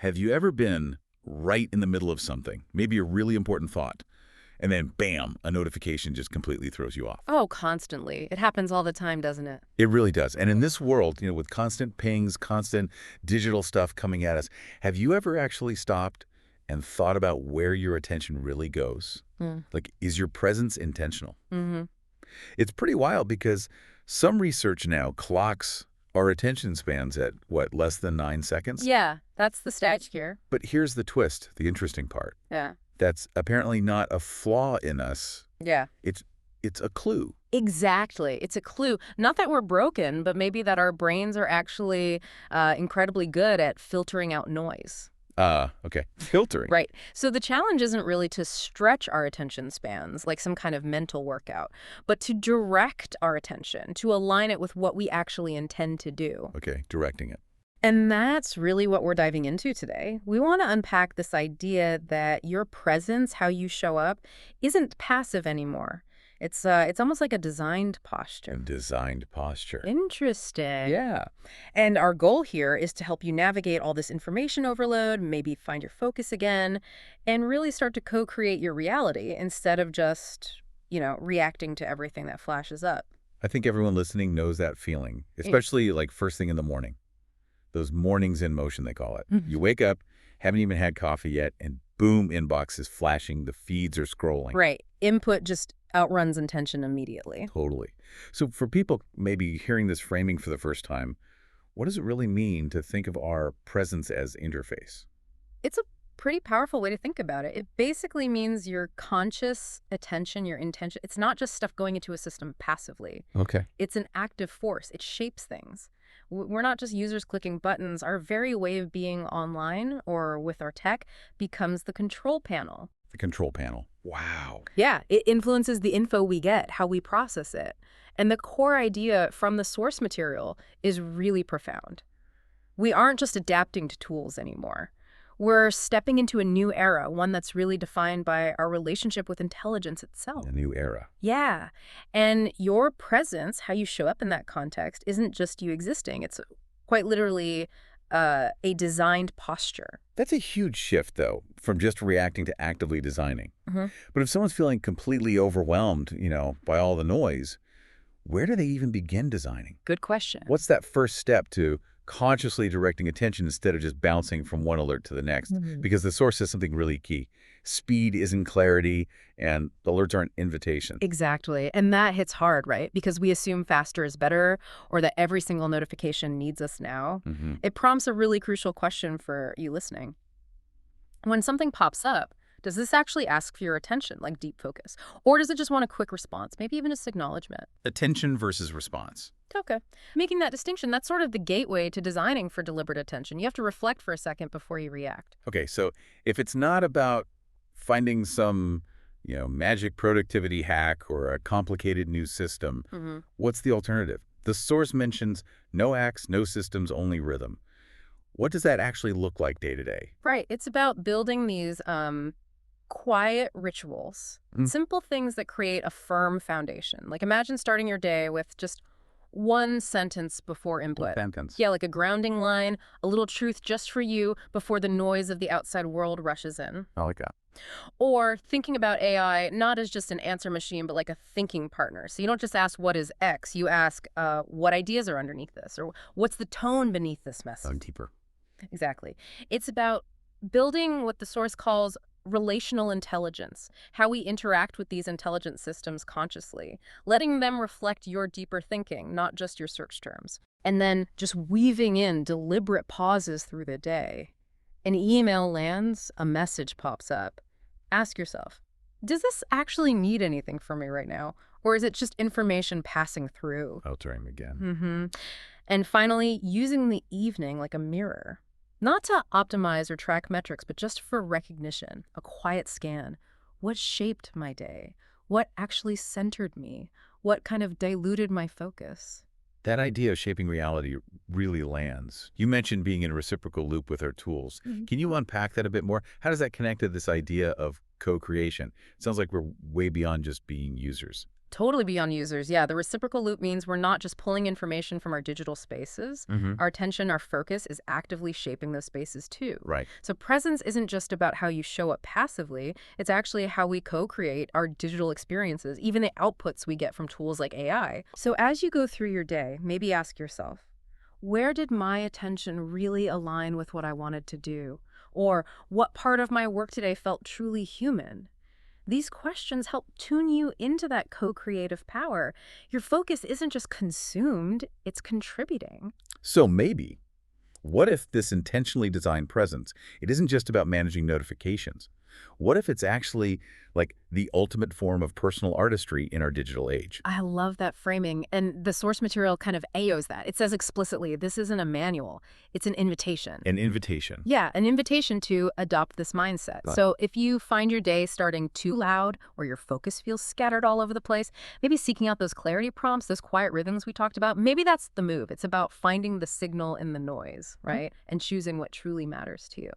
Have you ever been right in the middle of something, maybe a really important thought, and then bam, a notification just completely throws you off? Oh, constantly. It happens all the time, doesn't it? It really does. And in this world, with constant pings, constant digital stuff coming at us, have you ever actually stopped and thought about where your attention really goes? Mm. Like, is your presence intentional? Mm-hmm. It's pretty wild because some research now clocks our attention spans at, what, less than 9 seconds? Yeah, that's the stat here. But here's the twist, the interesting part. Yeah. That's apparently not a flaw in us. Yeah. It's a clue. Exactly. It's a clue. Not that we're broken, but maybe that our brains are actually incredibly good at filtering out noise. Okay. Filtering. Right. So the challenge isn't really to stretch our attention spans like some kind of mental workout, but to direct our attention, to align it with what we actually intend to do. Okay, directing it. And that's really what we're diving into today. We want to unpack this idea that your presence, how you show up, isn't passive anymore. It's almost like a designed posture. Designed posture. Interesting. Yeah. And our goal here is to help you navigate all this information overload, maybe find your focus again, and really start to co-create your reality instead of just, reacting to everything that flashes up. I think everyone listening knows that feeling, especially like first thing in the morning. Those mornings in motion, they call it. Mhm. You wake up, haven't even had coffee yet, and boom, inbox is flashing, the feeds are scrolling. Right. Input just outruns intention immediately. Totally. So for people maybe hearing this framing for the first time, what does it really mean to think of our presence as interface? It's a pretty powerful way to think about it. It basically means your conscious attention, your intention. It's not just stuff going into a system passively. Okay. It's an active force. It shapes things. We're not just users clicking buttons. Our very way of being online or with our tech becomes the control panel. The control panel. Wow. Yeah, it influences the info we get, how we process it. And the core idea from the source material is really profound. We aren't just adapting to tools anymore. We're stepping into a new era, one that's really defined by our relationship with intelligence itself. A new era. Yeah. And your presence, how you show up in that context, isn't just you existing. It's quite literally a designed posture. That's a huge shift, though, from just reacting to actively designing. Mm-hmm. But if someone's feeling completely overwhelmed, by all the noise, where do they even begin designing? Good question. What's that first step to consciously directing attention instead of just bouncing from one alert to the next? Mhm. Because the source says something really key. Speed isn't clarity, and the alerts aren't invitation. Exactly. And that hits hard, right? Because we assume faster is better or that every single notification needs us now. Mm-hmm. It prompts a really crucial question for you listening. When something pops up, does this actually ask for your attention, like deep focus? Or does it just want a quick response, maybe even just acknowledgement? Attention versus response. Okay. Making that distinction, that's sort of the gateway to designing for deliberate attention. You have to reflect for a second before you react. Okay, so if it's not about finding some, magic productivity hack or a complicated new system, Mm-hmm. what's the alternative? The source mentions no acts, no systems, only rhythm. What does that actually look like day to day? Right. It's about building these quiet rituals, simple things that create a firm foundation. Like imagine starting your day with just one sentence before input. Sentence. Yeah, like a grounding line, a little truth just for you before the noise of the outside world rushes in. I like that. Or thinking about AI not as just an answer machine, but like a thinking partner. So you don't just ask, what is X? You ask, what ideas are underneath this? Or what's the tone beneath this message? Deeper. Exactly. It's about building what the source calls relational intelligence, how we interact with these intelligent systems consciously, letting them reflect your deeper thinking, not just your search terms. And then just weaving in deliberate pauses through the day. An email lands, a message pops up. Ask yourself, does this actually need anything from me right now? Or is it just information passing through? Filtering again. Mm-hmm. And finally, using the evening like a mirror. Not to optimize or track metrics, but just for recognition, a quiet scan. What shaped my day? What actually centered me? What kind of diluted my focus? That idea of shaping reality really lands. You mentioned being in a reciprocal loop with our tools. Mhm. Can you unpack that a bit more? How does that connect to this idea of co-creation. It sounds like we're way beyond just being users. Totally beyond users. Yeah, the reciprocal loop means we're not just pulling information from our digital spaces. Mm-hmm. Our attention, our focus is actively shaping those spaces too. Right. So presence isn't just about how you show up passively, it's actually how we co-create our digital experiences, even the outputs we get from tools like AI. So as you go through your day, maybe ask yourself, where did my attention really align with what I wanted to do? Or what part of my work today felt truly human? These questions help tune you into that co-creative power. Your focus isn't just consumed, it's contributing. So maybe, what if this intentionally designed presence, it isn't just about managing notifications? What if it's actually like the ultimate form of personal artistry in our digital age? I love that framing, and the source material kind of AOs that. It says explicitly, this isn't a manual, it's an invitation. An invitation. Yeah, an invitation to adopt this mindset. Got it. So if you find your day starting too loud or your focus feels scattered all over the place, maybe seeking out those clarity prompts, those quiet rhythms we talked about, maybe that's the move. It's about finding the signal in the noise, right? And choosing what truly matters to you.